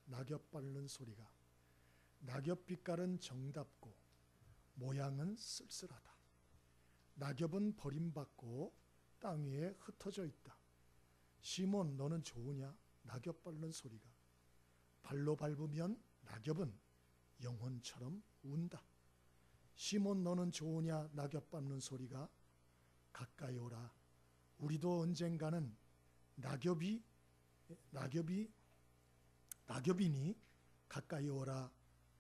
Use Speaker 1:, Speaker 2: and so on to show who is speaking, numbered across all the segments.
Speaker 1: 낙엽 밟는 소리가. 낙엽 빛깔은 정답고 모양은 쓸쓸하다. 낙엽은 버림받고 땅 위에 흩어져 있다. 시몬, 너는 좋으냐? 낙엽 밟는 소리가. 발로 밟으면 낙엽은 영혼처럼 운다. 시몬, 너는 좋으냐? 낙엽 밟는 소리가. 가까이 오라. 우리도 언젠가는 낙엽이니 가까이 오라.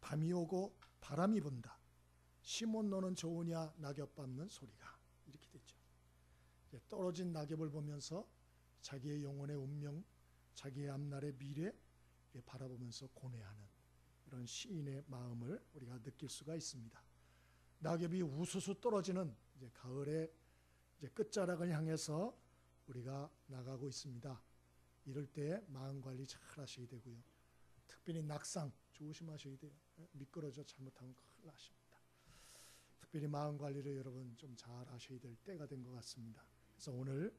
Speaker 1: 밤이 오고 바람이 분다. 시몬, 너는 좋으냐? 낙엽 밟는 소리가. 이렇게 되죠. 떨어진 낙엽을 보면서 자기의 영혼의 운명, 자기의 앞날의 미래 바라보면서 고뇌하는 이런 시인의 마음을 우리가 느낄 수가 있습니다. 낙엽이 우수수 떨어지는 이제 가을의 이제 끝자락을 향해서 우리가 나가고 있습니다. 이럴 때 마음 관리 잘 하셔야 되고요. 특별히 낙상 조심하셔야 돼요. 미끄러져 잘못하면 큰일 나십니다. 특별히 마음 관리를 여러분 좀 잘 하셔야 될 때가 된 것 같습니다. 그래서 오늘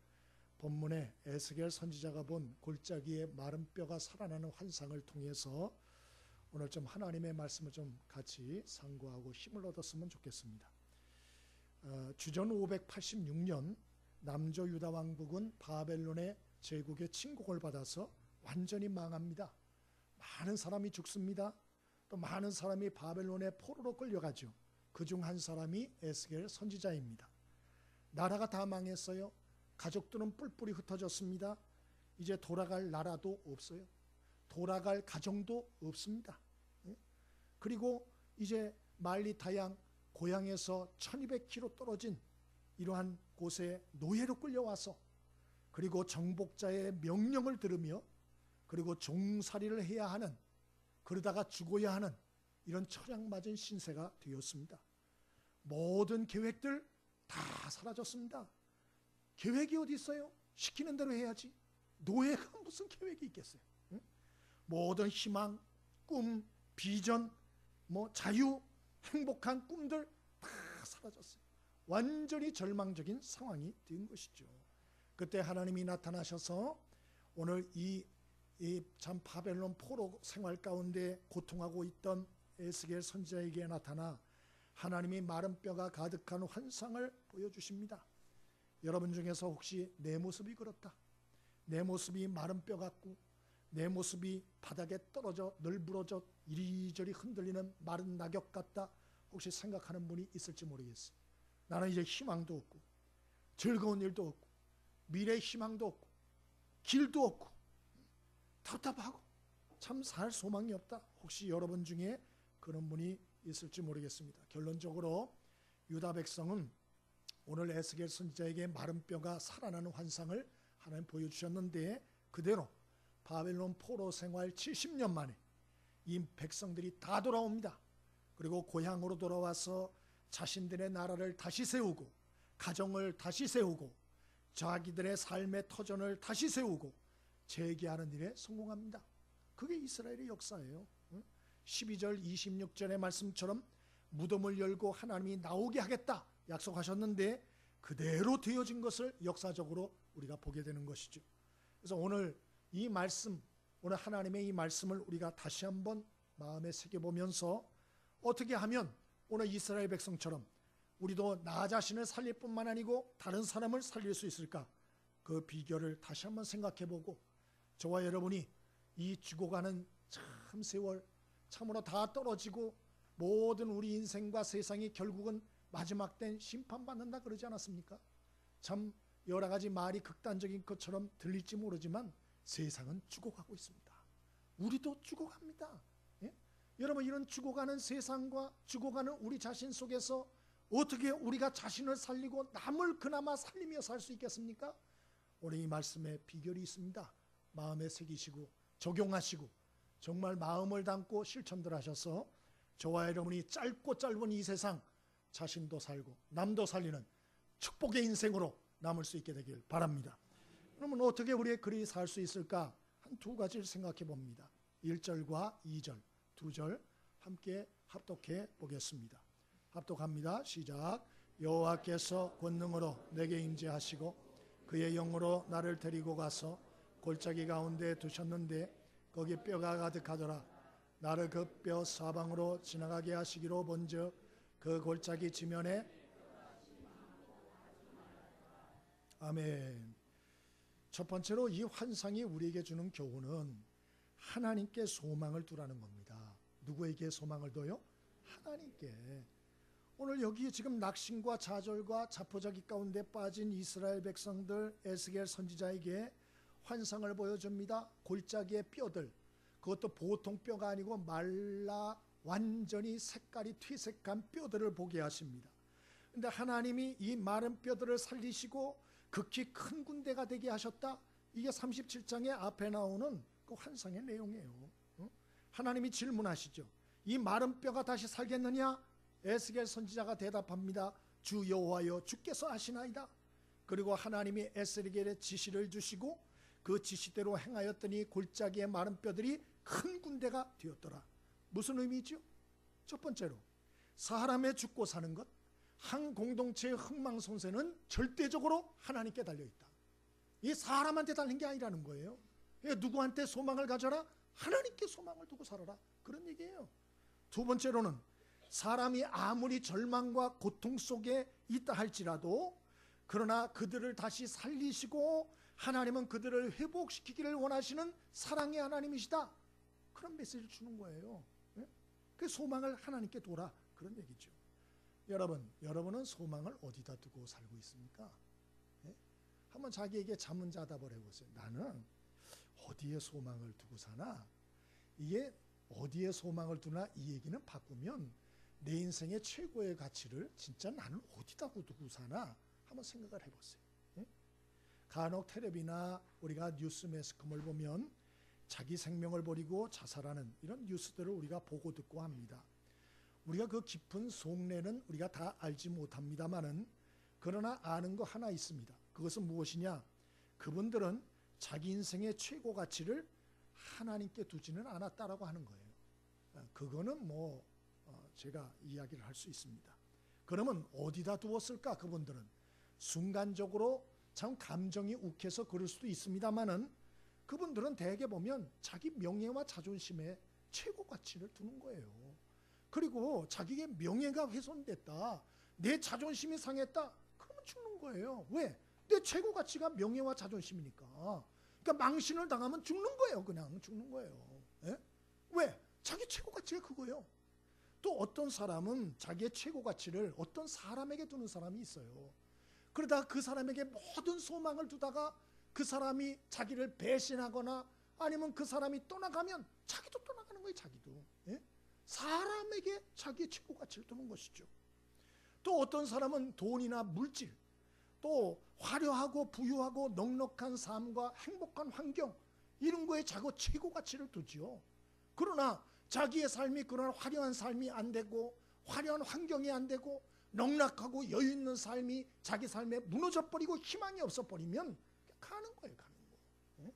Speaker 1: 본문에 에스겔 선지자가 본 골짜기의 마른 뼈가 살아나는 환상을 통해서 오늘 좀 하나님의 말씀을 좀 같이 상고하고 힘을 얻었으면 좋겠습니다. 주전 586년 남조 유다 왕국은 바벨론의 제국의 침공을 받아서 완전히 망합니다. 많은 사람이 죽습니다. 또 많은 사람이 바벨론의 포로로 끌려가죠. 그중 한 사람이 에스겔 선지자입니다. 나라가 다 망했어요. 가족들은 뿔뿔이 흩어졌습니다. 이제 돌아갈 나라도 없어요. 돌아갈 가정도 없습니다. 그리고 이제 말리타양 고향에서 1200km 떨어진 이러한 곳에 노예로 끌려와서 그리고 정복자의 명령을 들으며 그리고 종살이를 해야 하는, 그러다가 죽어야 하는 이런 철양맞은 신세가 되었습니다. 모든 계획들 다 사라졌습니다. 계획이 어디 있어요? 시키는 대로 해야지. 노예가 무슨 계획이 있겠어요? 응? 모든 희망, 꿈, 비전, 자유, 행복한 꿈들 다 사라졌어요. 완전히 절망적인 상황이 된 것이죠. 그때 하나님이 나타나셔서 오늘 이 참 바벨론 포로 생활 가운데 고통하고 있던 에스겔 선지자에게 나타나 하나님이 마른 뼈가 가득한 환상을 보여주십니다. 여러분 중에서 혹시 내 모습이 그렇다, 내 모습이 마른 뼈 같고 내 모습이 바닥에 떨어져 널브러져 이리저리 흔들리는 마른 낙엽 같다, 혹시 생각하는 분이 있을지 모르겠어요. 나는 이제 희망도 없고 즐거운 일도 없고 미래의 희망도 없고 길도 없고 답답하고 참 살 소망이 없다. 혹시 여러분 중에 그런 분이 있을지 모르겠습니다. 결론적으로 유다 백성은 오늘 에스겔 선지자에게 마른 뼈가 살아나는 환상을 하나님 보여주셨는데 그대로 바벨론 포로 생활 70년 만에 이 백성들이 다 돌아옵니다. 그리고 고향으로 돌아와서 자신들의 나라를 다시 세우고 가정을 다시 세우고 자기들의 삶의 터전을 다시 세우고 재개하는 일에 성공합니다. 그게 이스라엘의 역사예요. 12절 26절의 말씀처럼 무덤을 열고 하나님이 나오게 하겠다 약속하셨는데 그대로 되어진 것을 역사적으로 우리가 보게 되는 것이죠. 그래서 오늘 이 말씀, 오늘 하나님의 이 말씀을 우리가 다시 한번 마음에 새겨보면서 어떻게 하면 오늘 이스라엘 백성처럼 우리도 나 자신을 살릴 뿐만 아니고 다른 사람을 살릴 수 있을까? 그 비결을 다시 한번 생각해보고 저와 여러분이 이 죽어가는 참 세월 참으로 다 떨어지고 모든 우리 인생과 세상이 결국은 마지막 땐 심판받는다 그러지 않았습니까? 참 여러 가지 말이 극단적인 것처럼 들릴지 모르지만 세상은 죽어가고 있습니다. 우리도 죽어갑니다. 예? 여러분, 이런 죽어가는 세상과 죽어가는 우리 자신 속에서 어떻게 우리가 자신을 살리고 남을 그나마 살리며 살 수 있겠습니까? 오늘 이 말씀에 비결이 있습니다. 마음에 새기시고 적용하시고 정말 마음을 담고 실천들 하셔서 저와 여러분이 짧고 짧은 이 세상 자신도 살고 남도 살리는 축복의 인생으로 남을 수 있게 되길 바랍니다. 그러면 어떻게 우리의 글이 살 수 있을까? 한 두 가지를 생각해 봅니다. 1절과 2절 두 절 함께 합독해 보겠습니다. 합독합니다. 시작. 여호와께서 권능으로 내게 임재하시고 그의 영으로 나를 데리고 가서 골짜기 가운데 두셨는데 거기 뼈가 가득하더라. 나를 그 뼈 사방으로 지나가게 하시기로 본즉 그 골짜기 지면에 아멘. 첫 번째로 이 환상이 우리에게 주는 교훈은 하나님께 소망을 두라는 겁니다. 누구에게 소망을 둬요? 하나님께. 오늘 여기 지금 낙심과 좌절과 자포자기 가운데 빠진 이스라엘 백성들, 에스겔 선지자에게 환상을 보여줍니다. 골짜기의 뼈들, 그것도 보통 뼈가 아니고 말라 완전히 색깔이 퇴색한 뼈들을 보게 하십니다. 근데 하나님이 이 마른 뼈들을 살리시고 극히 큰 군대가 되게 하셨다. 이게 37장의 앞에 나오는 그 환상의 내용이에요. 하나님이 질문하시죠. 이 마른 뼈가 다시 살겠느냐? 에스겔 선지자가 대답합니다. 주 여호와여 주께서 하시나이다. 그리고 하나님이 에스겔에 지시를 주시고 그 지시대로 행하였더니 골짜기의 마른 뼈들이 큰 군대가 되었더라. 무슨 의미죠? 첫 번째로 사람의 죽고 사는 것, 한 공동체의 흥망성쇠는 절대적으로 하나님께 달려있다. 이 사람한테 달린 게 아니라는 거예요. 누구한테 소망을 가져라? 하나님께 소망을 두고 살아라. 그런 얘기예요. 두 번째로는 사람이 아무리 절망과 고통 속에 있다 할지라도 그러나 그들을 다시 살리시고 하나님은 그들을 회복시키기를 원하시는 사랑의 하나님이시다. 그런 메시지를 주는 거예요. 그 소망을 하나님께 둬라. 그런 얘기죠. 여러분은 소망을 어디다 두고 살고 있습니까? 한번 자기에게 자문자답을 해보세요. 나는 어디에 소망을 두고 사나? 이게 어디에 소망을 두나 이 얘기는 바꾸면 내 인생의 최고의 가치를 진짜 나는 어디다 두고 사나? 한번 생각을 해보세요. 간혹 텔레비나 우리가 뉴스 매스컴을 보면 자기 생명을 버리고 자살하는 이런 뉴스들을 우리가 보고 듣고 합니다. 우리가 그 깊은 속내는 우리가 다 알지 못합니다만은 그러나 아는 거 하나 있습니다. 그것은 무엇이냐? 그분들은 자기 인생의 최고 가치를 하나님께 두지는 않았다라고 하는 거예요. 그거는 제가 이야기를 할 수 있습니다. 그러면 어디다 두었을까? 그분들은 순간적으로 참 감정이 욱해서 그럴 수도 있습니다만은 그분들은 대개 보면 자기 명예와 자존심에 최고 가치를 두는 거예요. 그리고 자기의 명예가 훼손됐다, 내 자존심이 상했다, 그러면 죽는 거예요. 왜? 내 최고 가치가 명예와 자존심이니까. 그러니까 망신을 당하면 죽는 거예요. 그냥 죽는 거예요. 왜? 자기 최고 가치가 그거예요. 또 어떤 사람은 자기의 최고 가치를 어떤 사람에게 두는 사람이 있어요. 그러다가 그 사람에게 모든 소망을 두다가 그 사람이 자기를 배신하거나 아니면 그 사람이 떠나가면 자기도 떠나가는 거예요. 자기도. 사람에게 자기의 최고 가치를 두는 것이죠. 또 어떤 사람은 돈이나 물질, 또 화려하고 부유하고 넉넉한 삶과 행복한 환경, 이런 거에 자기 최고 가치를 두지요. 그러나 자기의 삶이 그런 화려한 삶이 안 되고 화려한 환경이 안 되고 넉넉하고 여유 있는 삶이 자기 삶에 무너져버리고 희망이 없어버리면 가는 거예요. 가는 거.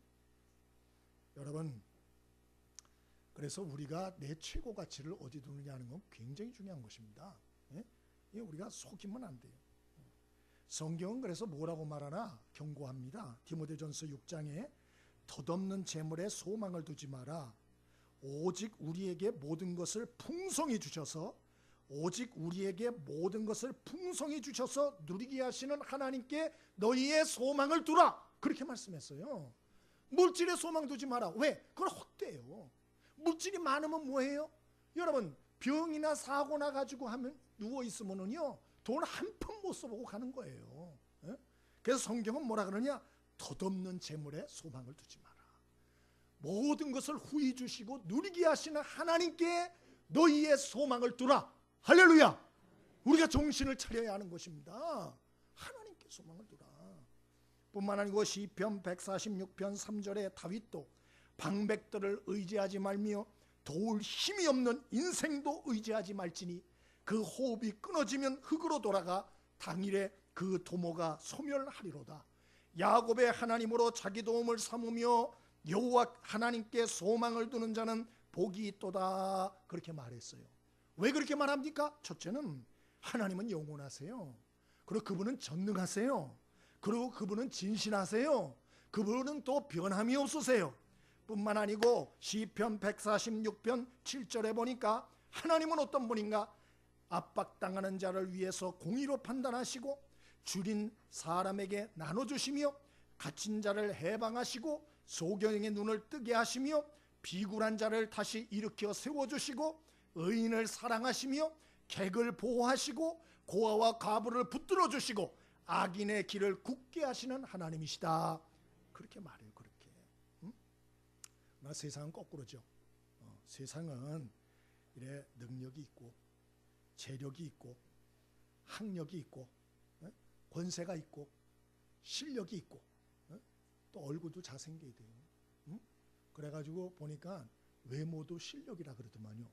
Speaker 1: 여러분, 그래서 우리가 내 최고 가치를 어디 두느냐 하는 건 굉장히 중요한 것입니다. 우리가 속이면 안 돼요. 성경은 그래서 뭐라고 말하나 경고합니다. 디모데전서 6장에 덧없는 재물에 소망을 두지 마라. 오직 우리에게 모든 것을 풍성히 주셔서 누리게 하시는 하나님께 너희의 소망을 두라. 그렇게 말씀했어요. 물질에 소망 두지 마라. 왜? 그건 헛되요. 물질이 많으면 뭐해요? 여러분, 병이나 사고나 가지고 하면 누워있으면요 돈 한 푼 못 써보고 가는 거예요. 그래서 성경은 뭐라 그러냐? 덧없는 재물에 소망을 두지 마라. 모든 것을 후히 주시고 누리게 하시는 하나님께 너희의 소망을 두라. 할렐루야. 우리가 정신을 차려야 하는 것입니다. 하나님께 소망을 두라. 뿐만 아니고 시편 146편 3절에 다윗도 방백들을 의지하지 말며 도울 힘이 없는 인생도 의지하지 말지니 그 호흡이 끊어지면 흙으로 돌아가 당일에 그 도모가 소멸하리로다. 야곱의 하나님으로 자기 도움을 삼으며 여호와 하나님께 소망을 두는 자는 복이 있도다. 그렇게 말했어요. 왜 그렇게 말합니까? 첫째는 하나님은 영원하세요. 그리고 그분은 전능하세요. 그리고 그분은 진실하세요. 그분은 또 변함이 없으세요. 뿐만 아니고 시편 146편 7절에 보니까 하나님은 어떤 분인가? 압박당하는 자를 위해서 공의로 판단하시고 줄인 사람에게 나눠주시며 갇힌 자를 해방하시고 소경의 눈을 뜨게 하시며 비굴한 자를 다시 일으켜 세워주시고 의인을 사랑하시며 객을 보호하시고 고아와 과부를 붙들어 주시고 악인의 길을 굳게 하시는 하나님이시다. 그렇게 말해요. 그렇게. 세상은 거꾸로죠. 세상은 이래 능력이 있고 재력이 있고 학력이 있고 권세가 있고 실력이 있고 또 얼굴도 잘생겨야 돼요. 그래가지고 보니까 외모도 실력이라 그러더만요.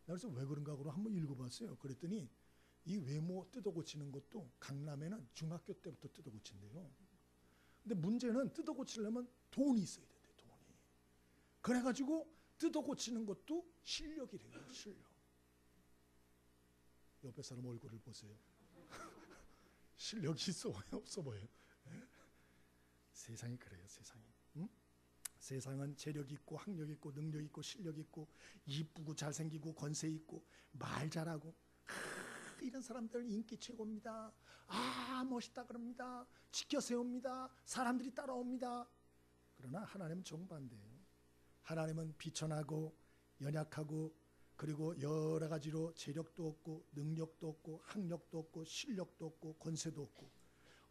Speaker 1: 그래서 왜 그런가 그러고 한번 읽어봤어요. 그랬더니 이 외모 뜯어 고치는 것도 강남에는 중학교 때부터 뜯어 고친대요. 근데 문제는 뜯어 고치려면 돈이 있어야 된대. 돈이. 그래가지고 뜯어 고치는 것도 실력이래요. 실력. 옆에 사람 얼굴을 보세요. 실력이 있어 보여요? 없어 보여요? 세상이 그래요. 세상이. 세상은 재력이 있고 학력이 있고 능력이 있고 실력이 있고 이쁘고 잘생기고 권세 있고 말 잘하고 이런 사람들 인기 최고입니다. 멋있다 그럽니다. 지켜 세웁니다. 사람들이 따라옵니다. 그러나 하나님은 정반대예요. 하나님은 비천하고 연약하고 그리고 여러 가지로 재력도 없고 능력도 없고 학력도 없고 실력도 없고 권세도 없고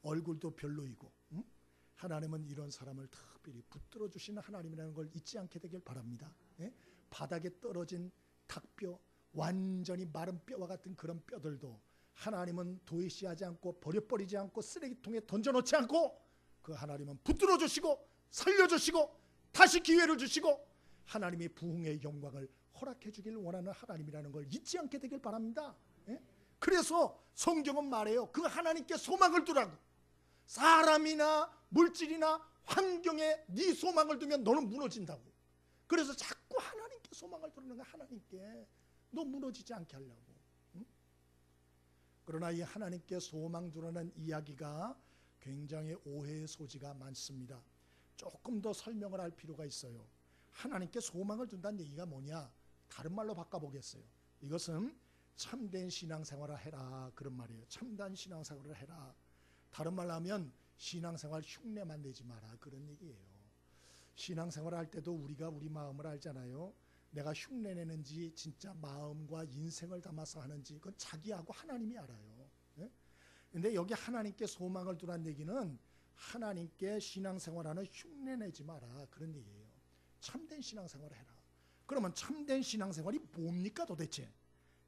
Speaker 1: 얼굴도 별로이고 하나님은 이런 사람을 특별히 붙들어 주시는 하나님이라는 걸 잊지 않게 되길 바랍니다. 바닥에 떨어진 닭뼈, 완전히 마른 뼈와 같은 그런 뼈들도 하나님은 도외시하지 않고 버려버리지 않고 쓰레기통에 던져놓지 않고 그 하나님은 붙들어 주시고 살려주시고 다시 기회를 주시고 하나님의 부흥의 영광을 허락해 주길 원하는 하나님이라는 걸 잊지 않게 되길 바랍니다. 그래서 성경은 말해요. 그 하나님께 소망을 두라고. 사람이나 물질이나 환경에 네 소망을 두면 너는 무너진다고. 그래서 자꾸 하나님께 소망을 두는 거야. 하나님께. 너 무너지지 않게 하려고. 그러나 이 하나님께 소망 두라는 이야기가 굉장히 오해의 소지가 많습니다. 조금 더 설명을 할 필요가 있어요. 하나님께 소망을 둔다는 얘기가 뭐냐? 다른 말로 바꿔보겠어요. 이것은 참된 신앙생활을 해라 그런 말이에요. 참된 신앙생활을 해라. 다른 말로 하면 신앙생활 흉내만 내지 마라 그런 얘기예요. 신앙생활을 할 때도 우리가 우리 마음을 알잖아요. 내가 흉내내는지 진짜 마음과 인생을 담아서 하는지 그건 자기하고 하나님이 알아요. 그런데 여기 하나님께 소망을 두란 얘기는 하나님께 신앙생활하는 흉내내지 마라 그런 얘기예요. 참된 신앙생활을 해라. 그러면 참된 신앙생활이 뭡니까 도대체?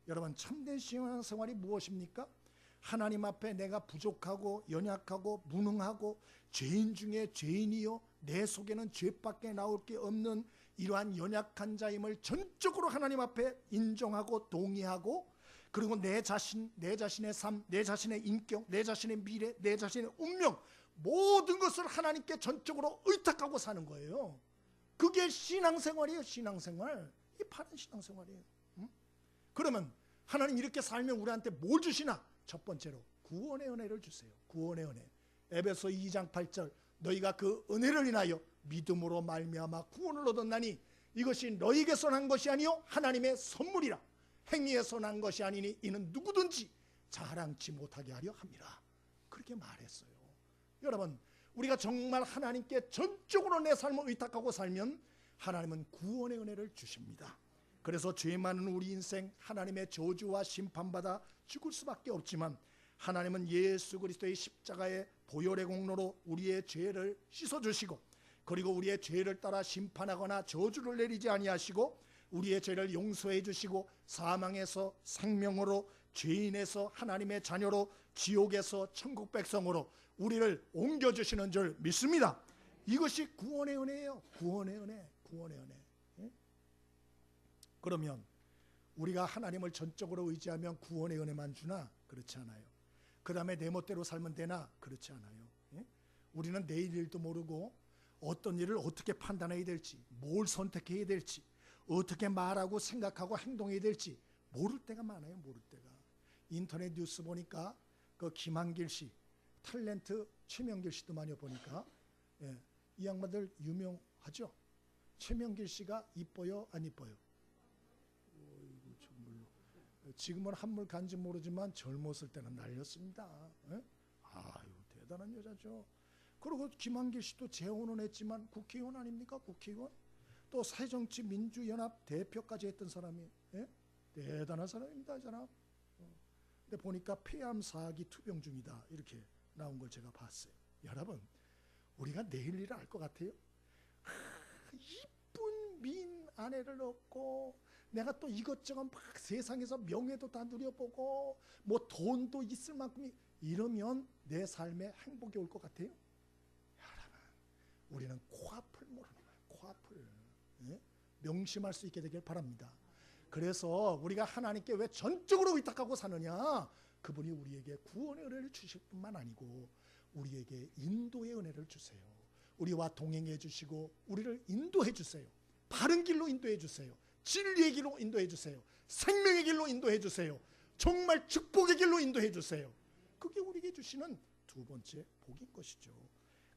Speaker 1: 여러분 참된 신앙생활이 무엇입니까? 하나님 앞에 내가 부족하고 연약하고 무능하고 죄인 중에 죄인이요 내 속에는 죄밖에 나올 게 없는 이러한 연약한 자임을 전적으로 하나님 앞에 인정하고 동의하고 그리고 내 자신의 삶, 내 자신의 인격, 내 자신의 미래, 내 자신의 운명 모든 것을 하나님께 전적으로 의탁하고 사는 거예요. 그게 신앙생활이에요. 신앙생활. 이 바른 신앙생활이에요. 그러면 하나님 이렇게 살면 우리한테 뭘 주시나? 첫 번째로 구원의 은혜를 주세요. 구원의 은혜. 에베소 2장 8절 너희가 그 은혜를 인하여 믿음으로 말미암아 구원을 얻었나니 이것이 너희에게서 난 것이 아니요 하나님의 선물이라. 행위에서 난 것이 아니니 이는 누구든지 자랑치 못하게 하려 함이라. 그렇게 말했어요. 여러분 우리가 정말 하나님께 전적으로 내 삶을 의탁하고 살면 하나님은 구원의 은혜를 주십니다. 그래서 죄 많은 우리 인생 하나님의 저주와 심판받아 죽을 수밖에 없지만 하나님은 예수 그리스도의 십자가의 보혈의 공로로 우리의 죄를 씻어주시고 그리고 우리의 죄를 따라 심판하거나 저주를 내리지 아니하시고 우리의 죄를 용서해 주시고 사망에서 생명으로 죄인에서 하나님의 자녀로 지옥에서 천국 백성으로 우리를 옮겨주시는 줄 믿습니다. 이것이 구원의 은혜예요. 구원의 은혜. 구원의 은혜. 그러면 우리가 하나님을 전적으로 의지하면 구원의 은혜만 주나? 그렇지 않아요. 그 다음에 내 멋대로 살면 되나? 그렇지 않아요. 우리는 내일 일도 모르고 어떤 일을 어떻게 판단해야 될지 뭘 선택해야 될지 어떻게 말하고 생각하고 행동해야 될지 모를 때가 많아요. 모를 때가. 인터넷 뉴스 보니까 그 김한길 씨 탤런트 최명길 씨도 많이 보니까 이 양반들 유명하죠. 최명길 씨가 이뻐요, 안 이뻐요? 어이구, 정말로. 지금은 한물 간지 모르지만 젊었을 때는 날렸습니다. 에? 아유, 대단한 여자죠. 그리고 김한길 씨도 재혼은 했지만 국회의원 아닙니까? 국회의원. 또 새정치민주연합 대표까지 했던 사람이, 예? 대단한 사람입니다, 이 사람. 근데 보니까 폐암 4기 투병 중이다, 이렇게 나온 걸 제가 봤어요. 여러분, 우리가 내일 일을 알 것 같아요? 이쁜 미인 아내를 얻고 내가 또 이것저것 막 세상에서 명예도 다 누려보고 뭐 돈도 있을 만큼 이러면 내 삶에 행복이 올 것 같아요? 여러분, 우리는 코앞을 모르는 거예요. 코앞을. 예? 명심할 수 있게 되길 바랍니다. 그래서 우리가 하나님께 왜 전적으로 의탁하고 사느냐? 그분이 우리에게 구원의 은혜를 주실 뿐만 아니고 우리에게 인도의 은혜를 주세요. 우리와 동행해 주시고 우리를 인도해 주세요. 바른 길로 인도해 주세요. 진리의 길로 인도해 주세요. 생명의 길로 인도해 주세요. 정말 축복의 길로 인도해 주세요. 그게 우리에게 주시는 두 번째 복인 것이죠.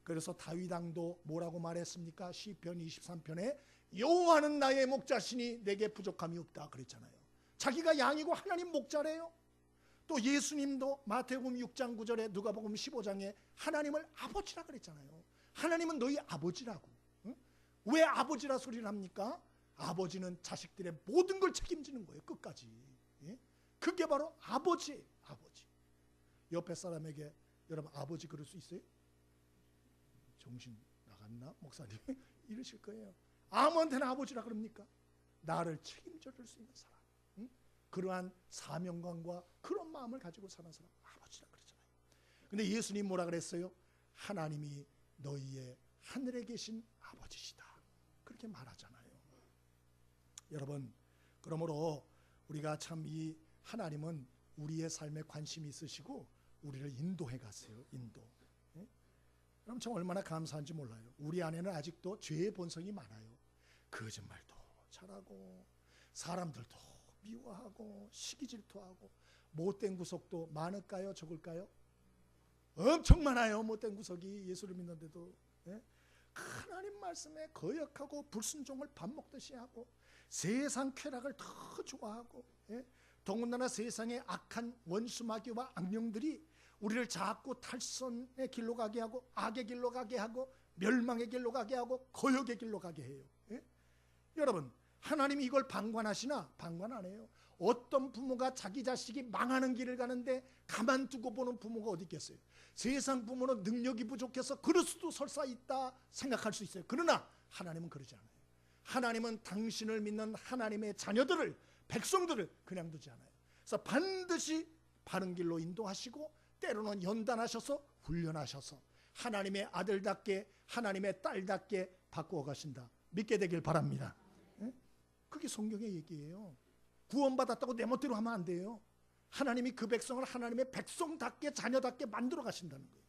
Speaker 1: 그래서 다윗 왕도 뭐라고 말했습니까? 시편 23편에 여호와는 나의 목자시니 내게 부족함이 없다 그랬잖아요. 자기가 양이고 하나님 목자래요. 또 예수님도 마태복음 6장 9절에 누가복음 15장에 하나님을 아버지라 그랬잖아요. 하나님은 너희 아버지라고. 응? 왜 아버지라 소리를 합니까? 아버지는 자식들의 모든 걸 책임지는 거예요. 끝까지. 예? 그게 바로 아버지. 아버지. 옆에 사람에게 여러분 아버지 그럴 수 있어요? 정신 나갔나? 목사님 이러실 거예요. 아무한테나 아버지라 그럽니까? 나를 책임져 줄 수 있는 사람. 응? 그러한 사명감과 그런 마음을 가지고 사는 사람 아버지라 그러잖아요. 근데 예수님 뭐라 그랬어요? 하나님이 너희의 하늘에 계신 아버지시다. 그렇게 말하잖아요. 여러분, 그러므로 우리가 참 이 하나님은 우리의 삶에 관심이 있으시고 우리를 인도해 가세요. 인도. 예? 그럼 참 얼마나 감사한지 몰라요. 우리 안에는 아직도 죄의 본성이 많아요. 거짓말도 잘하고 사람들도 미워하고 시기 질투하고 못된 구석도 많을까요? 적을까요? 엄청 많아요. 못된 구석이. 예수를 믿는데도. 예? 하나님 말씀에 거역하고 불순종을 밥 먹듯이 하고 세상 쾌락을 더 좋아하고, 예? 더군다나 세상의 악한 원수 마귀와 악령들이 우리를 자꾸 탈선의 길로 가게 하고 악의 길로 가게 하고 멸망의 길로 가게 하고 거역의 길로 가게 해요. 예? 여러분, 하나님이 이걸 방관하시나? 방관 안 해요. 어떤 부모가 자기 자식이 망하는 길을 가는데 가만두고 보는 부모가 어디 있겠어요? 세상 부모는 능력이 부족해서 그럴 수도 설사 있다 생각할 수 있어요. 그러나 하나님은 그러지 않아요. 하나님은 당신을 믿는 하나님의 자녀들을, 백성들을 그냥 두지 않아요. 그래서 반드시 바른 길로 인도하시고 때로는 연단하셔서 훈련하셔서 하나님의 아들답게 하나님의 딸답게 바꾸어 가신다. 믿게 되길 바랍니다. 그게 성경의 얘기예요. 구원받았다고 내 멋대로 하면 안 돼요. 하나님이 그 백성을 하나님의 백성답게 자녀답게 만들어 가신다는 거예요.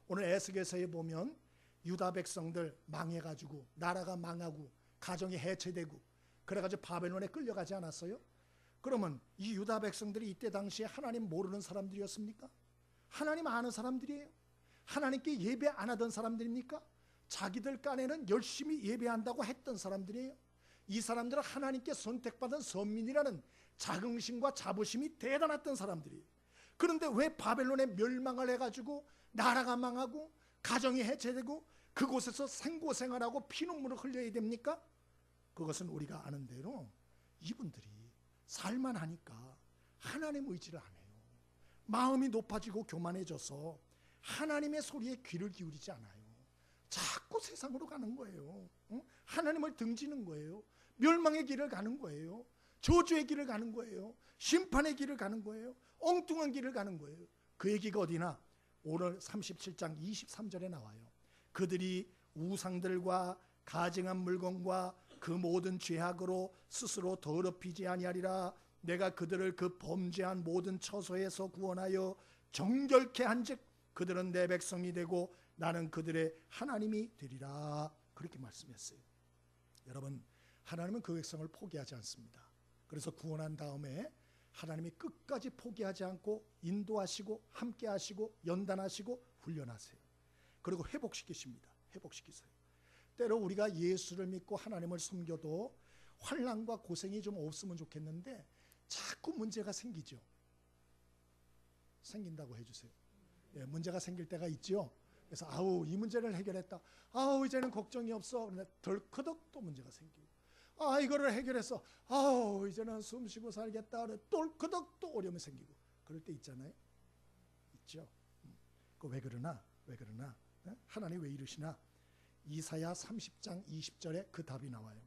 Speaker 1: 오늘 에스겔서에 보면 유다 백성들 망해가지고 나라가 망하고 가정이 해체되고 그래가지고 바벨론에 끌려가지 않았어요? 그러면 이 유다 백성들이 이때 당시에 하나님 모르는 사람들이었습니까? 하나님 아는 사람들이에요. 하나님께 예배 안 하던 사람들입니까? 자기들 깐에는 열심히 예배한다고 했던 사람들이에요. 이 사람들은 하나님께 선택받은 선민이라는 자긍심과 자부심이 대단했던 사람들이에요. 그런데 왜 바벨론에 멸망을 해가지고 나라가 망하고 가정이 해체되고 그곳에서 생고생활하고 피눈물을 흘려야 됩니까? 그것은 우리가 아는 대로 이분들이 살만하니까 하나님 의지를 안 해요. 마음이 높아지고 교만해져서 하나님의 소리에 귀를 기울이지 않아요. 자꾸 세상으로 가는 거예요. 하나님을 등지는 거예요. 멸망의 길을 가는 거예요. 저주의 길을 가는 거예요. 심판의 길을 가는 거예요. 엉뚱한 길을 가는 거예요. 그 얘기가 어디나 오늘 37장 23절에 나와요. 그들이 우상들과 가증한 물건과 그 모든 죄악으로 스스로 더럽히지 아니하리라. 내가 그들을 그 범죄한 모든 처소에서 구원하여 정결케 한즉 그들은 내 백성이 되고 나는 그들의 하나님이 되리라. 그렇게 말씀했어요. 여러분, 하나님은 그 백성을 포기하지 않습니다. 그래서 구원한 다음에 하나님이 끝까지 포기하지 않고 인도하시고 함께 하시고 연단하시고 훈련하세요. 그리고 회복시키십니다. 회복시키세요. 때로 우리가 예수를 믿고 하나님을 섬겨도 환난과 고생이 좀 없으면 좋겠는데 자꾸 문제가 생기죠. 생긴다고 해주세요. 예, 문제가 생길 때가 있죠. 그래서 아우 이 문제를 해결했다. 아우 이제는 걱정이 없어. 그런데 덜커덕 또 문제가 생기고 아 이거를 해결했어. 아우 이제는 숨쉬고 살겠다. 덜커덕 또 어려움이 생기고 그럴 때 있잖아요. 있죠. 그 왜 그러나? 왜 그러나? 하나님 왜 이러시나? 이사야 30장 20절에 그 답이 나와요.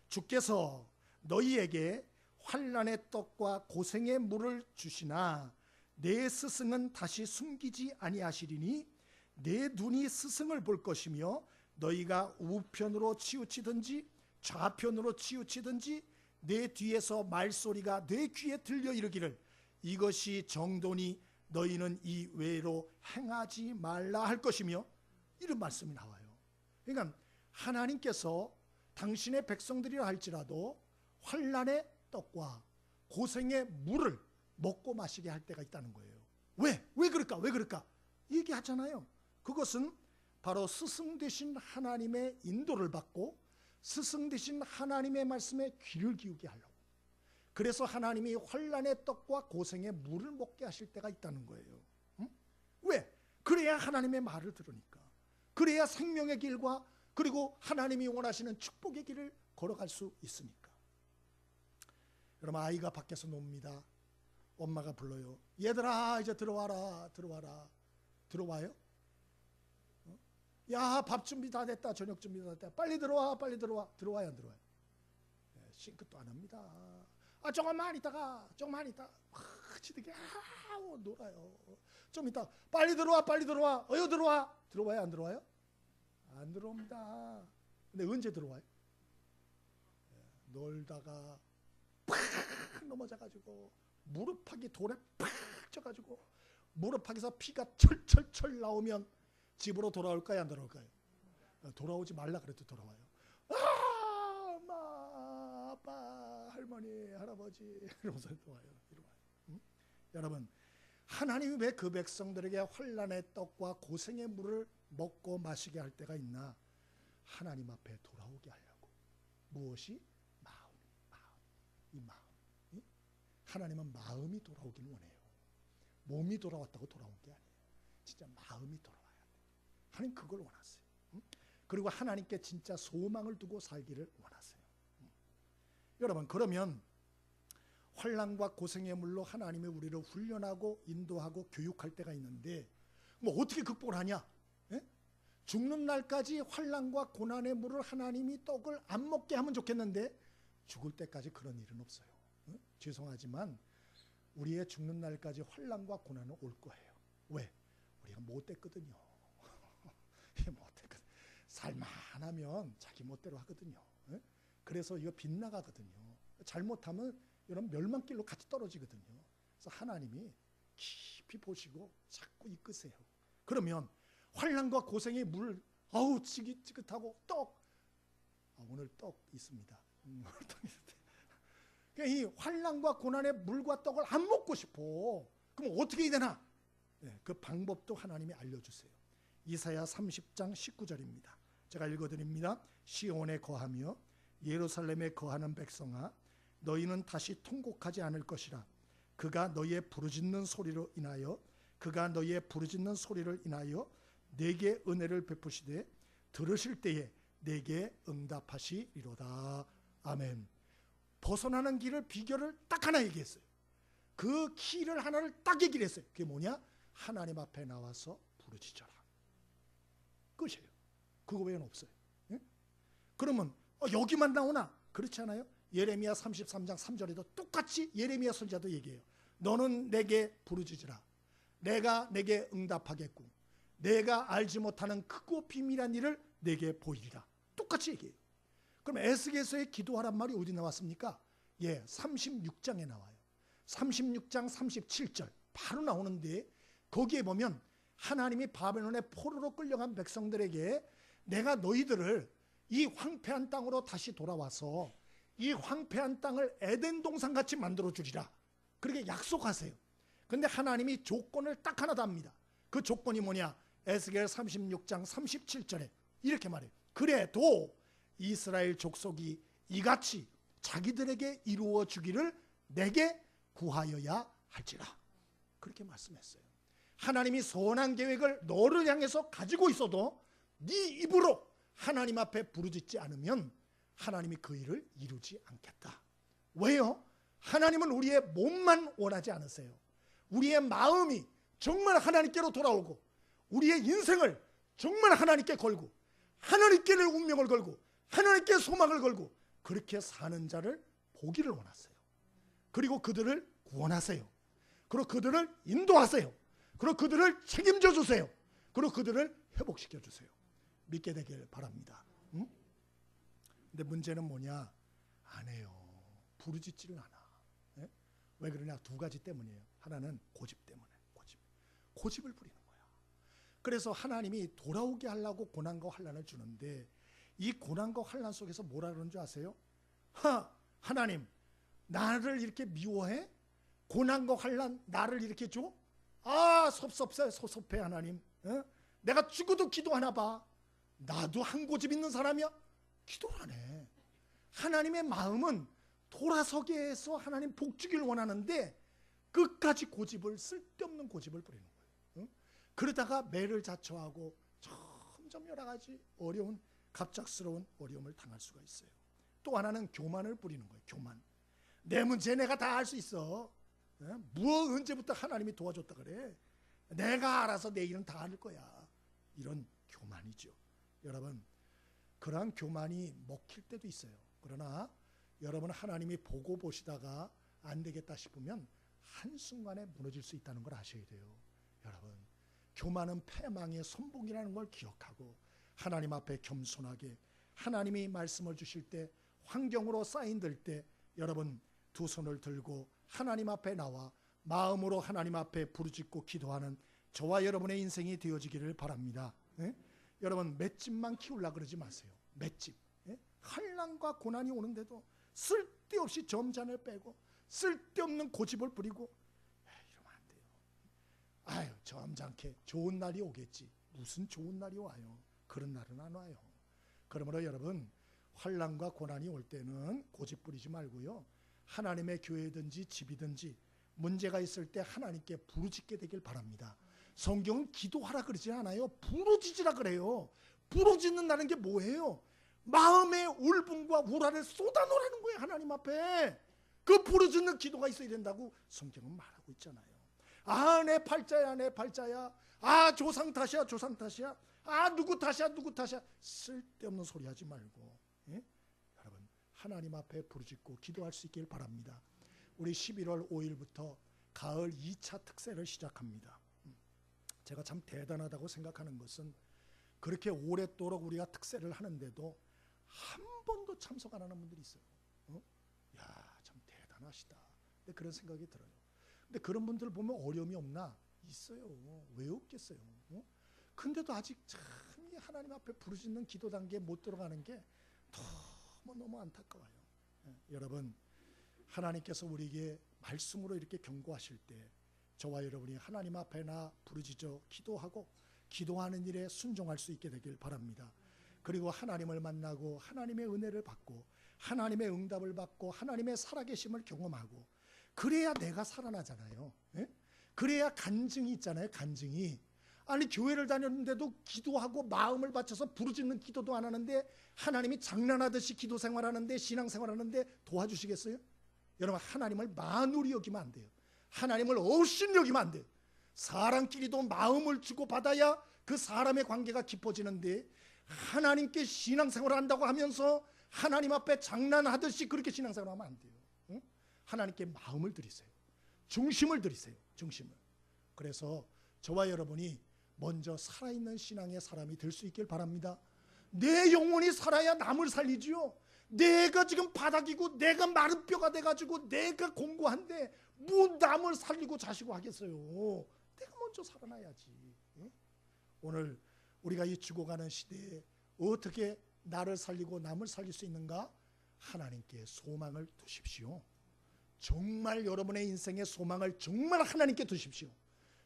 Speaker 1: 주께서 너희에게 환난의 떡과 고생의 물을 주시나 내 스승은 다시 숨기지 아니하시리니 내 눈이 스승을 볼 것이며 너희가 우편으로 치우치든지 좌편으로 치우치든지 내 뒤에서 말소리가 내 귀에 들려 이르기를 이것이 정도니 너희는 이 외로 행하지 말라 할 것이며 이런 말씀이 나와요. 그러니까 하나님께서 당신의 백성들이라 할지라도 환난의 떡과 고생의 물을 먹고 마시게 할 때가 있다는 거예요. 왜? 왜 그럴까? 왜 그럴까? 얘기하잖아요. 그것은 바로 스승 되신 하나님의 인도를 받고 스승 되신 하나님의 말씀에 귀를 기울게 하려고. 그래서 하나님이 환난의 떡과 고생의 물을 먹게 하실 때가 있다는 거예요. 응? 왜? 그래야 하나님의 말을 들으니까. 그래야 생명의 길과 그리고 하나님이 원하시는 축복의 길을 걸어갈 수 있으니까. 여러분 아이가 밖에서 놉니다. 엄마가 불러요. 얘들아 이제 들어와라. 들어와라. 들어와요? 야 밥 준비 다 됐다. 저녁 준비 다 됐다. 빨리 들어와. 빨리 들어와. 들어와요 안 들어와요? 싱크도 안 합니다. 아 조금만 있다가 조금만 있다. 지들게 놀아요. 좀 있다. 빨리 들어와. 빨리 들어와. 어여 들어와. 들어와요 안 들어와요? 안 들어옵니다. 근데 언제 들어와요? 놀다가 팍 넘어져가지고 무릎팍이 돌에 팍 쪄가지고 무릎팍에서 피가 철철철 나오면 집으로 돌아올까요 안 돌아올까요? 돌아오지 말라 그래도 돌아와요. 아 엄마 아빠 할머니 할아버지 이러면서 돌아와요. 응? 여러분 하나님이 왜 그 백성들에게 환난의 떡과 고생의 물을 먹고 마시게 할 때가 있나? 하나님 앞에 돌아오게 하려고. 무엇이? 마음. 이 마음. 응? 하나님은 마음이 돌아오길 원해요. 몸이 돌아왔다고 돌아온 게 아니에요. 진짜 마음이 돌아와야 돼요. 하나님 그걸 원하세요. 응? 그리고 하나님께 진짜 소망을 두고 살기를 원하세요. 응? 여러분 그러면 환난과 고생의 물로 하나님이 우리를 훈련하고 인도하고 교육할 때가 있는데 뭐 어떻게 극복을 하냐? 예? 죽는 날까지 환난과 고난의 물을 하나님이 떡을 안 먹게 하면 좋겠는데 죽을 때까지 그런 일은 없어요. 예? 죄송하지만 우리의 죽는 날까지 환난과 고난은 올 거예요. 왜? 우리가 못됐거든요. 못됐거든. 살만하면 자기 멋대로 하거든요. 예? 그래서 이거 빗나가거든요. 잘못하면 여러분 멸망길로 같이 떨어지거든요. 그래서 하나님이 깊이 보시고 자꾸 이끄세요. 그러면 환난과 고생의 물, 아우 지긋지긋하고 떡, 오늘 떡 있습니다. 이 환난과 고난의 물과 떡을 안 먹고 싶어. 그럼 어떻게 해야 되나? 네, 그 방법도 하나님이 알려주세요. 이사야 30장 19절입니다. 제가 읽어드립니다. 시온에 거하며 예루살렘에 거하는 백성아 너희는 다시 통곡하지 않을 것이라. 그가 너희의 부르짖는 소리로 인하여 내게 은혜를 베푸시되 들으실 때에 내게 응답하시리로다. 아멘. 벗어나는 길을 비결을 딱 하나 얘기했어요. 그 키를 하나를 딱 얘기를 했어요. 그게 뭐냐? 하나님 앞에 나와서 부르짖어라. 끝이에요. 그거 외에는 없어요. 예? 그러면 여기만 나오나? 그렇지 않아요? 예레미야 33장 3절에도 똑같이 예레미야 선지자도 얘기해요. 너는 내게 부르짖으라. 내가 내게 응답하겠고 내가 알지 못하는 크고 비밀한 일을 내게 보이리라. 똑같이 얘기해요. 그럼 에스겔서의 기도하란 말이 어디 나왔습니까? 36장에 나와요. 36장 37절 바로 나오는데 거기에 보면 하나님이 바벨론의 포로로 끌려간 백성들에게 내가 너희들을 이 황폐한 땅으로 다시 돌아와서 이 황폐한 땅을 에덴 동산같이 만들어 주리라. 그렇게 약속하세요. 근데 하나님이 조건을 딱 하나 답니다. 그 조건이 뭐냐? 에스겔 36장 37절에 이렇게 말해요. 그래도 이스라엘 족속이 이같이 자기들에게 이루어 주기를 내게 구하여야 할지라. 그렇게 말씀했어요. 하나님이 선한 계획을 너를 향해서 가지고 있어도 네 입으로 하나님 앞에 부르짖지 않으면 하나님이 그 일을 이루지 않겠다. 왜요? 하나님은 우리의 몸만 원하지 않으세요. 우리의 마음이 정말 하나님께로 돌아오고 우리의 인생을 정말 하나님께 걸고 하나님께 내 운명을 걸고 하나님께 소망을 걸고 그렇게 사는 자를 보기를 원하세요. 그리고 그들을 구원하세요. 그리고 그들을 인도하세요. 그리고 그들을 책임져 주세요. 그리고 그들을 회복시켜 주세요. 믿게 되길 바랍니다. 응? 근데 문제는 뭐냐? 안 해요. 부르짖지를 않아. 예? 왜 그러냐? 두 가지 때문이에요. 하나는 고집 때문에. 고집을 부리는 거야. 그래서 하나님이 돌아오게 하려고 고난과 환난을 주는데 이 고난과 환난 속에서 뭐라 그러는 줄 아세요? 하나님 나를 이렇게 미워해? 고난과 환난 나를 이렇게 줘? 섭섭해 하나님. 내가 죽어도 기도하나 봐. 나도 한 고집 있는 사람이야? 기도를 안 해. 하나님의 마음은 돌아서게 해서 하나님 복 주기를 원하는데 끝까지 쓸데없는 고집을 부리는 거예요. 그러다가 매를 자초하고 점점 여러 가지 어려운 갑작스러운 어려움을 당할 수가 있어요. 또 하나는 교만을 부리는 거예요. 교만. 내 문제 내가 다 할 수 있어. 언제부터 하나님이 도와줬다 그래. 내가 알아서 내 일은 다 할 거야. 이런 교만이죠. 여러분 그러한 교만이 먹힐 때도 있어요. 그러나 여러분 하나님이 보고 보시다가 안 되겠다 싶으면 한순간에 무너질 수 있다는 걸 아셔야 돼요. 여러분 교만은 패망의 선봉이라는 걸 기억하고 하나님 앞에 겸손하게 하나님이 말씀을 주실 때 환경으로 쌓인들 때 여러분 두 손을 들고 하나님 앞에 나와 마음으로 하나님 앞에 부르짖고 기도하는 저와 여러분의 인생이 되어지기를 바랍니다. 예? 여러분 맷집만 키우려고 그러지 마세요. 맷집. 예? 환난과 고난이 오는데도 쓸데없이 점잔을 빼고 쓸데없는 고집을 부리고 이러면 안 돼요. 점잖게 좋은 날이 오겠지. 무슨 좋은 날이 와요. 그런 날은 안 와요. 그러므로 여러분 환난과 고난이 올 때는 고집 부리지 말고요. 하나님의 교회든지 집이든지 문제가 있을 때 하나님께 부르짖게 되길 바랍니다. 성경은 기도하라 그러지 않아요. 부르짖으라 그래요. 부르짖는다는 게 뭐예요? 마음의 울분과 우라를 쏟아놓으라는 거예요. 하나님 앞에. 그 부르짖는 기도가 있어야 된다고 성경은 말하고 있잖아요. 내 팔자야 내 팔자야. 조상 탓이야 조상 탓이야. 누구 탓이야 누구 탓이야. 쓸데없는 소리 하지 말고 여러분 하나님 앞에 부르짖고 기도할 수 있길 바랍니다. 우리 11월 5일부터 가을 2차 특세를 시작합니다. 제가 참 대단하다고 생각하는 것은 그렇게 오랫도록 우리가 특세를 하는데도 한 번도 참석 안 하는 분들이 있어요. 참 대단하시다. 근데 그런 생각이 들어요. 근데 그런 분들 보면 어려움이 없나? 있어요. 왜 없겠어요? 근데도 아직 참 하나님 앞에 부르짖는 기도 단계에 못 들어가는 게 너무 안타까워요. 여러분 하나님께서 우리에게 말씀으로 이렇게 경고하실 때 저와 여러분이 하나님 앞에 나 부르짖어 기도하고 기도하는 일에 순종할 수 있게 되길 바랍니다. 그리고 하나님을 만나고 하나님의 은혜를 받고 하나님의 응답을 받고 하나님의 살아계심을 경험하고 그래야 내가 살아나잖아요. 그래야 간증이 있잖아요. 간증이. 교회를 다녔는데도 기도하고 마음을 바쳐서 부르짖는 기도도 안 하는데 하나님이 장난하듯이 기도 생활하는데 신앙생활하는데 도와주시겠어요? 여러분 하나님을 만우리 여기면 안 돼요. 하나님을 없인 여기면 안 돼요. 사람끼리도 마음을 주고 받아야 그 사람의 관계가 깊어지는데 하나님께 신앙생활을 한다고 하면서 하나님 앞에 장난하듯이 그렇게 신앙생활하면 안 돼요. 하나님께 마음을 드리세요. 중심을 드리세요. 중심을. 그래서 저와 여러분이 먼저 살아있는 신앙의 사람이 될 수 있길 바랍니다. 내 영혼이 살아야 남을 살리지요. 내가 지금 바닥이고 내가 마른 뼈가 돼가지고 내가 공고한데 뭐 남을 살리고 자시고 하겠어요. 내가 먼저 살아나야지. 오늘 우리가 이 죽어가는 시대에 어떻게 나를 살리고 남을 살릴 수 있는가? 하나님께 소망을 두십시오. 정말 여러분의 인생의 소망을 정말 하나님께 두십시오.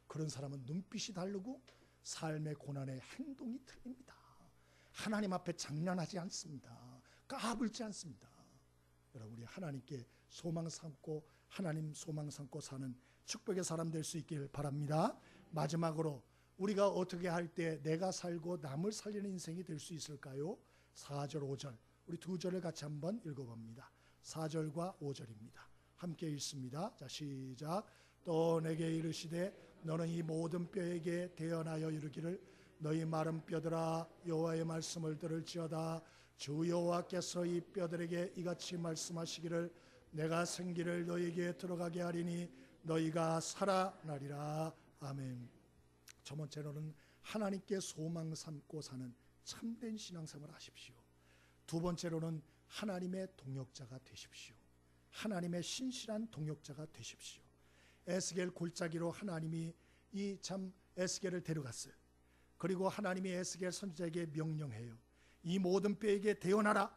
Speaker 1: 그런 사람은 눈빛이 다르고 삶의 고난의 행동이 틀립니다. 하나님 앞에 장난하지 않습니다. 까불지 않습니다. 여러분, 우리 하나님께 소망 삼고 하나님 소망 삼고 사는 축복의 사람 될 수 있길 바랍니다. 마지막으로 우리가 어떻게 할 때 내가 살고 남을 살리는 인생이 될 수 있을까요? 4절 5절 우리 두 절을 같이 한번 읽어봅니다. 4절과 5절입니다. 함께 읽습니다. 자, 시작. 또 내게 이르시되 너는 이 모든 뼈에게 대언하여 이르기를 너희 마른 뼈들아 여호와의 말씀을 들을지어다. 주 여호와께서 이 뼈들에게 이같이 말씀하시기를 내가 생기를 너희에게 들어가게 하리니 너희가 살아나리라. 아멘. 첫 번째로는 하나님께 소망 삼고 사는 참된 신앙생활을 하십시오. 두 번째로는 하나님의 동역자가 되십시오. 하나님의 신실한 동역자가 되십시오. 에스겔 골짜기로 하나님이 이 참 에스겔을 데려갔어요. 그리고 하나님이 에스겔 선지자에게 명령해요. 이 모든 뼈에게 대언하라.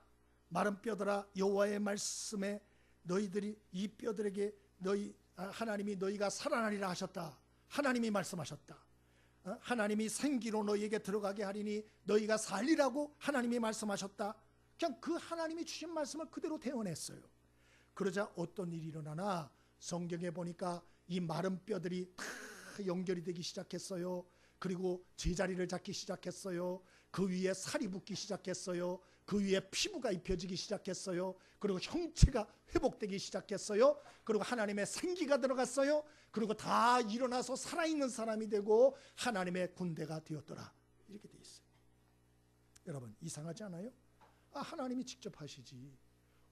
Speaker 1: 마른 뼈들아 여호와의 말씀에 너희들이 이 뼈들에게 하나님이 너희가 살아나리라 하셨다. 하나님이 말씀하셨다. 하나님이 생기로 너희에게 들어가게 하리니 너희가 살리라고 하나님이 말씀하셨다. 그냥 그 하나님이 주신 말씀을 그대로 대언했어요. 그러자 어떤 일이 일어나나 성경에 보니까 이 마른 뼈들이 다 연결이 되기 시작했어요. 그리고 제자리를 잡기 시작했어요. 그 위에 살이 붙기 시작했어요. 그 위에 피부가 입혀지기 시작했어요. 그리고 형체가 회복되기 시작했어요. 그리고 하나님의 생기가 들어갔어요. 그리고 다 일어나서 살아있는 사람이 되고 하나님의 군대가 되었더라. 이렇게 돼 있어요. 여러분, 이상하지 않아요? 하나님이 직접 하시지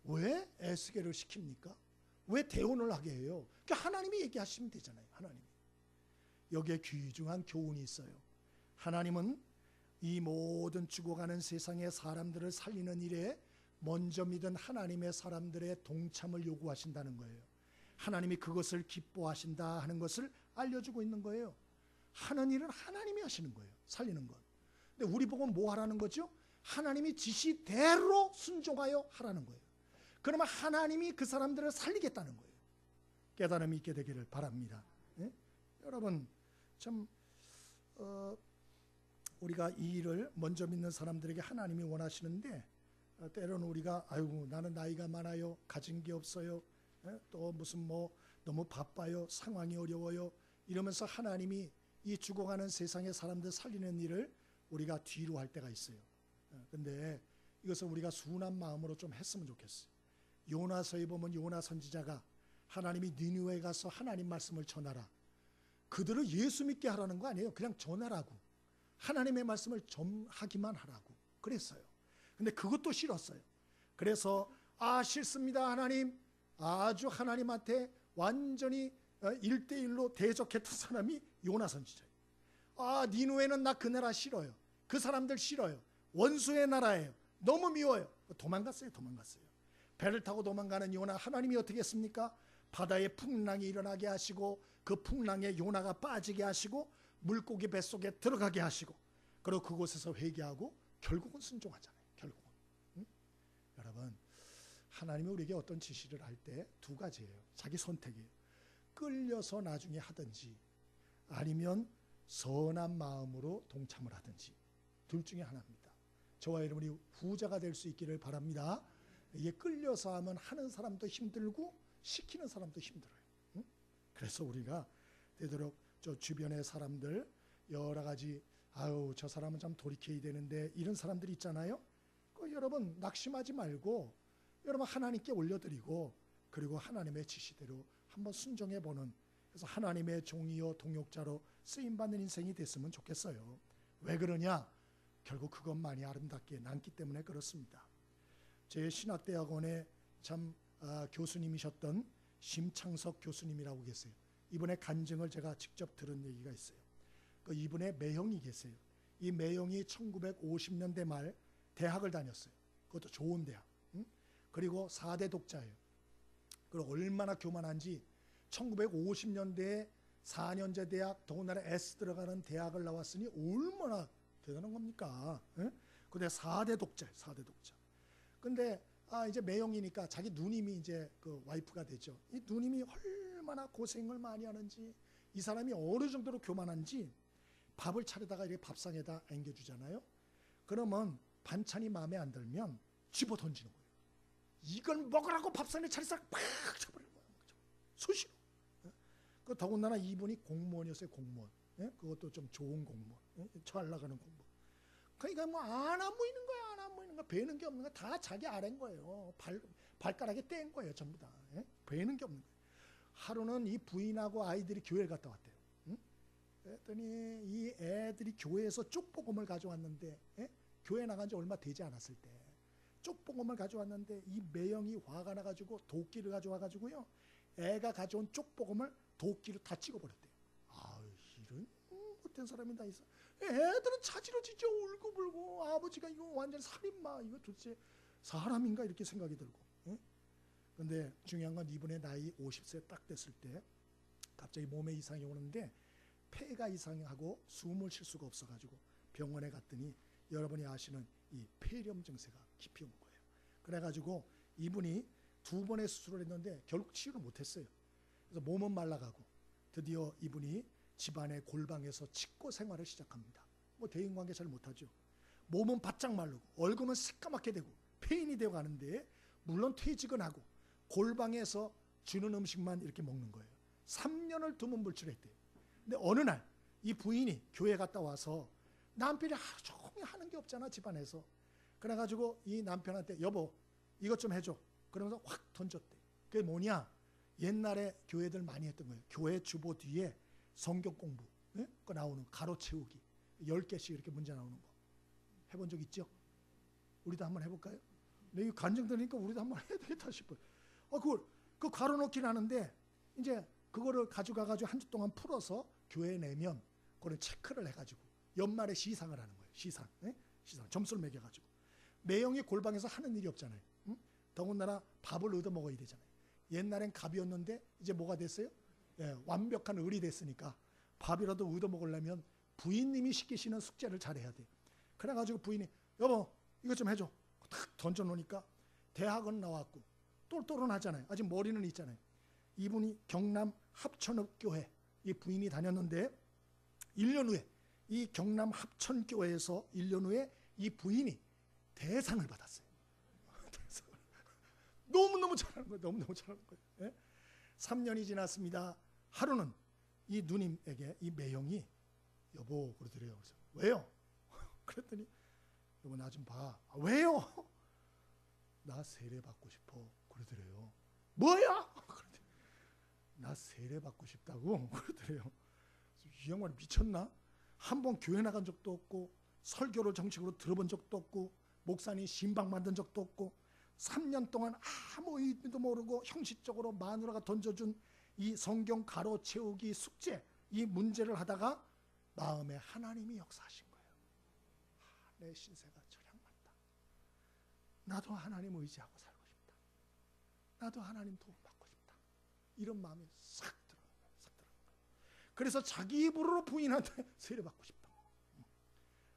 Speaker 1: 왜 에스겔을 시킵니까? 왜 대언을 하게 해요? 그러니까 하나님이 얘기하시면 되잖아요. 하나님이. 여기에 귀중한 교훈이 있어요. 하나님은 이 모든 죽어가는 세상의 사람들을 살리는 일에 먼저 믿은 하나님의 사람들의 동참을 요구하신다는 거예요. 하나님이 그것을 기뻐하신다 하는 것을 알려주고 있는 거예요. 하는 일은 하나님이 하시는 거예요. 살리는 것. 근데 우리 보고 뭐 하라는 거죠? 하나님이 지시대로 순종하여 하라는 거예요. 그러면 하나님이 그 사람들을 살리겠다는 거예요. 깨달음이 있게 되기를 바랍니다. 예? 여러분, 참 우리가 이 일을 먼저 믿는 사람들에게 하나님이 원하시는데 때로는 우리가 아이고 나는 나이가 많아요, 가진 게 없어요, 또 무슨 너무 바빠요, 상황이 어려워요 이러면서 하나님이 이 죽어가는 세상의 사람들 살리는 일을 우리가 뒤로 할 때가 있어요. 근데 이것을 우리가 순한 마음으로 좀 했으면 좋겠어요. 요나서에 보면 요나 선지자가 하나님이 니느웨에 가서 하나님 말씀을 전하라. 그들을 예수 믿게 하라는 거 아니에요. 그냥 전하라고. 하나님의 말씀을 전하기만 하라고 그랬어요. 근데 그것도 싫었어요. 그래서 싫습니다 하나님. 아주 하나님한테 완전히 1대1로 대적했던 사람이 요나 선지자예요. 니느웨는 나 그 나라 싫어요. 그 사람들 싫어요. 원수의 나라예요. 너무 미워요. 도망갔어요. 배를 타고 도망가는 요나, 하나님이 어떻게 했습니까? 바다에 풍랑이 일어나게 하시고 그 풍랑에 요나가 빠지게 하시고 물고기 뱃속에 들어가게 하시고 그리고 그곳에서 회개하고 결국은 순종하잖아요. 결국은. 여러분, 하나님이 우리에게 어떤 지시를 할 때 두 가지예요. 자기 선택이에요. 끌려서 나중에 하든지 아니면 선한 마음으로 동참을 하든지 둘 중에 하나입니다. 저와 여러분이 후자가 될 수 있기를 바랍니다. 이게 끌려서 하는 사람도 힘들고 시키는 사람도 힘들어요. 그래서 우리가 되도록 저 주변의 사람들 여러 가지 저 사람은 참 돌이켜야 되는데 이런 사람들이 있잖아요. 여러분 낙심하지 말고 여러분 하나님께 올려드리고 그리고 하나님의 지시대로 한번 순종해보는, 그래서 하나님의 종이요 동역자로 쓰임받는 인생이 됐으면 좋겠어요. 왜 그러냐? 결국 그것만이 아름답게 남기 때문에 그렇습니다. 제 신학대학원에 참 교수님이셨던 심창석 교수님이라고 계세요. 이분의 간증을 제가 직접 들은 얘기가 있어요. 이분의 매형이 계세요. 이 매형이 1950년대 말 대학을 다녔어요. 그것도 좋은 대학. 그리고 4대 독자예요. 그리고 얼마나 교만한지 1950년대에 4년제 대학, 더군다나 S 들어가는 대학을 나왔으니 얼마나 대단한 겁니까? 근데 4대 독자예요. 4대 독자. 근데 이제 매형이니까 자기 누님이 이제 그 와이프가 되죠. 이 누님이 얼마나 고생을 많이 하는지, 이 사람이 어느 정도로 교만한지 밥을 차려다가 이렇게 밥상에다 앵겨주잖아요. 그러면 반찬이 마음에 안 들면 집어 던지는 거예요. 이걸 먹으라고 밥상에 차려서 팍 쳐버리는 거예요. 수시로. 그 더군다나 이분이 공무원이었어요. 공무원. 그것도 좀 좋은 공무원. 잘 나가는 공무원. 그러니까 뭐 안 보이는 거야. 안 보이는 거야. 배는 게 없는 거야. 다 자기 아래인 거예요. 발가락에 뗀 거예요. 전부 다. 배는 게 없는 거예요. 하루는 이 부인하고 아이들이 교회를 갔다 왔대요. 그랬더니 이 애들이 교회에서 쪽복음을 가져왔는데, 교회 나간 지 얼마 되지 않았을 때 쪽복음을 가져왔는데 이 매형이 화가 나가지고 도끼를 가져와가지고요, 애가 가져온 쪽복음을 도끼로 다 찍어버렸대요. 아유, 이런 못된 사람이 다 있어. 애들은 차지러지죠. 울고불고. 아버지가 이거 완전 살인마, 이거 도대체 사람인가 이렇게 생각이 들고. 근데 중요한 건 이분의 나이 50세 딱 됐을 때 갑자기 몸에 이상이 오는데 폐가 이상하고 숨을 쉴 수가 없어가지고 병원에 갔더니 여러분이 아시는 이 폐렴 증세가 깊이 온 거예요. 그래가지고 이분이 2번의 수술을 했는데 결국 치유를 못했어요. 그래서 몸은 말라가고 드디어 이분이 집안의 골방에서 치과 생활을 시작합니다. 뭐 대인관계 잘 못하죠. 몸은 바짝 마르고 얼굴은 새까맣게 되고 폐인이 되어 가는데, 물론 퇴직은 하고 골방에서 주는 음식만 이렇게 먹는 거예요. 3년을 두문불출했대요. 근데 어느 날 이 부인이 교회 갔다 와서 남편이 하루 종일 하는 게 없잖아, 집안에서. 그래가지고 이 남편한테 여보 이것 좀 해줘. 그러면서 확 던졌대. 그게 뭐냐? 옛날에 교회들 많이 했던 거예요. 교회 주보 뒤에 성경 공부, 그 나오는 가로 채우기 10개씩 이렇게 문제 나오는 거 해본 적 있죠? 우리도 한번 해볼까요? 내 이거 간증 들으니까 우리도 한번 해야 되겠다 싶어요. 그 가로 넣기는 하는데 이제 그거를 가져가가지고 한 주 동안 풀어서 교회에 내면 그걸 체크를 해가지고 연말에 시상을 하는 거예요. 시상 점수를 매겨가지고. 매형이 골방에서 하는 일이 없잖아요. 더군다나 밥을 얻어 먹어야 되잖아요. 옛날엔 갑이었는데 이제 뭐가 됐어요? 완벽한 을이 됐으니까 밥이라도 얻어 먹으려면 부인님이 시키시는 숙제를 잘해야 돼요. 그래가지고 부인이 여보 이것 좀 해줘. 탁 던져놓으니까 대학은 나왔고 똘똘하잖아요. 아직 머리는 있잖아요. 이분이 경남 합천읍교회 이 부인이 다녔는데 1년 후에 이 경남 합천교회에서 1년 후에 이 부인이 대상을 받았어요. 너무너무 잘하는 거예요. 너무너무 잘하는 거예요. 3년이 지났습니다. 하루는 이 누님에게 이 매형이 여보 그러더래요. 그래서 왜요? 그랬더니 여보 나 좀 봐. 왜요? 나 세례 받고 싶어. 그러더래요. 뭐야? 나 세례 받고 싶다고 그러더래요. 이 양반이 미쳤나? 한 번 교회 나간 적도 없고 설교를 정식으로 들어본 적도 없고 목사님 신방 만든 적도 없고 3년 동안 아무 의미도 모르고 형식적으로 마누라가 던져준 이 성경 가로 채우기 숙제 이 문제를 하다가 마음에 하나님이 역사하신 거예요. 내 신세가 저량맞다. 나도 하나님 의지하고 살고 싶다. 나도 하나님 도움 받고 싶다. 이런 마음이 싹 들어간 거예요. 싹 들어간 거예요. 그래서 자기 입으로 부인한테 세례받고 싶다.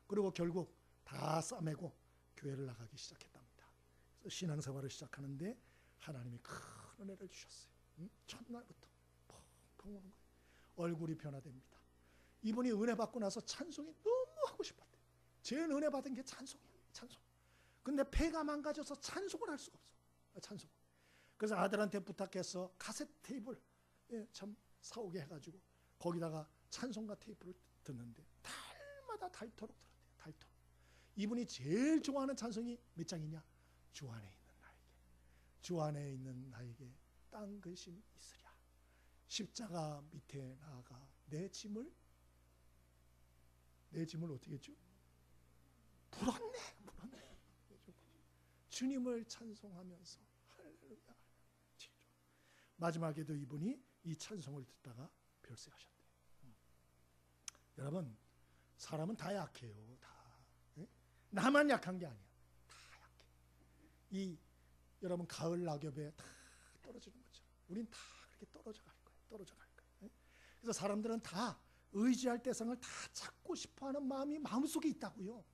Speaker 1: 그리고 결국 다 싸매고 교회를 나가기 시작했답니다. 그래서 신앙생활을 시작하는데 하나님이 큰 은혜를 주셨어요. 첫날부터 펑펑 오는 거예요. 얼굴이 변화됩니다. 이분이 은혜 받고 나서 찬송이 너무 하고 싶었대요. 제일 은혜 받은 게 찬송이야. 찬송. 근데 폐가 망가져서 찬송을 할 수가 없어. 찬송. 그래서 아들한테 부탁해서 카세트 테이프를 참 사오게 해가지고 거기다가 찬송가 테이프를 듣는데 달마다 닳도록 들었대요. 닳도록. 이분이 제일 좋아하는 찬송이 몇 장이냐? 주 안에 있는 나에게. 주 안에 있는 나에게 땅 근심 있으랴. 십자가 밑에 나아가 내 짐을 어떻게 했죠? 불었네. 주님을 찬송하면서 할렐루야. 마지막에도 이분이 이 찬송을 듣다가 별세하셨대요. 여러분 사람은 다 약해요. 다. 나만 약한 게 아니야. 다 약해. 이 여러분 가을 낙엽에 다 떨어지는 것처럼 우린 다 그렇게 떨어져 갈 거예요. 떨어져 갈 거예요. 그래서 사람들은 다 의지할 대상을 다 찾고 싶어하는 마음이 마음속에 있다고요.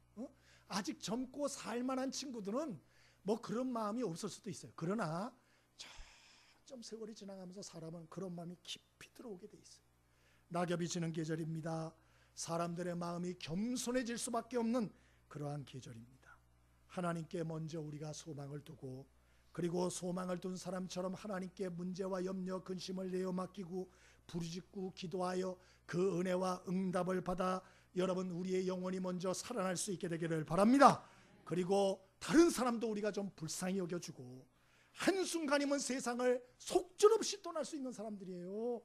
Speaker 1: 아직 젊고 살만한 친구들은 뭐 그런 마음이 없을 수도 있어요. 그러나 점점 세월이 지나가면서 사람은 그런 마음이 깊이 들어오게 돼 있어요. 낙엽이 지는 계절입니다. 사람들의 마음이 겸손해질 수밖에 없는 그러한 계절입니다. 하나님께 먼저 우리가 소망을 두고, 그리고 소망을 둔 사람처럼 하나님께 문제와 염려, 근심을 내어 맡기고 부르짖고 기도하여 그 은혜와 응답을 받아 여러분 우리의 영혼이 먼저 살아날 수 있게 되기를 바랍니다. 그리고 다른 사람도 우리가 좀 불쌍히 여겨주고, 한순간이면 세상을 속절없이 떠날 수 있는 사람들이에요.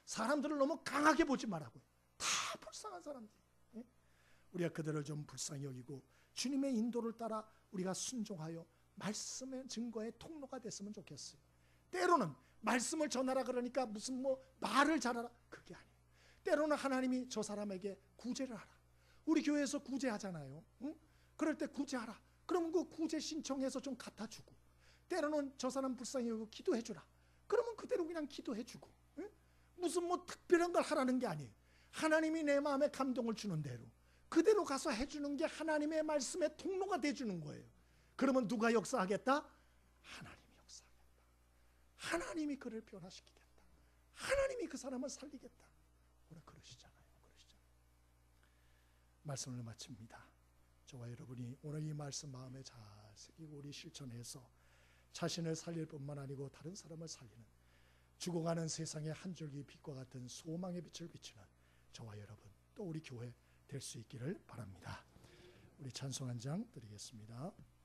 Speaker 1: 사람들을 너무 강하게 보지 말라고요. 다 불쌍한 사람들. 우리가 그들을 좀 불쌍히 여기고 주님의 인도를 따라 우리가 순종하여 말씀의 증거의 통로가 됐으면 좋겠어요. 때로는 말씀을 전하라 그러니까 무슨 말을 잘하라, 그게 아니에요. 때로는 하나님이 저 사람에게 구제를 하라. 우리 교회에서 구제하잖아요. 그럴 때 구제하라. 그러면 그 구제 신청해서 좀 갖다 주고, 때로는 저 사람 불쌍히 여기고 기도해 주라. 그러면 그대로 그냥 기도해 주고, 무슨 특별한 걸 하라는 게 아니에요. 하나님이 내 마음에 감동을 주는 대로 그대로 가서 해주는 게 하나님의 말씀의 통로가 돼주는 거예요. 그러면 누가 역사하겠다? 하나님이 역사하겠다. 하나님이 그를 변화시키겠다. 하나님이 그 사람을 살리겠다. 오늘 그러시잖아요. 말씀을 마칩니다. 저와 여러분이 오늘 이 말씀 마음에 잘 새기고 우리 실천해서 자신을 살릴 뿐만 아니고 다른 사람을 살리는, 죽어가는 세상의 한 줄기 빛과 같은 소망의 빛을 비추는 저와 여러분, 또 우리 교회 될 수 있기를 바랍니다. 우리 찬송 한 장 드리겠습니다.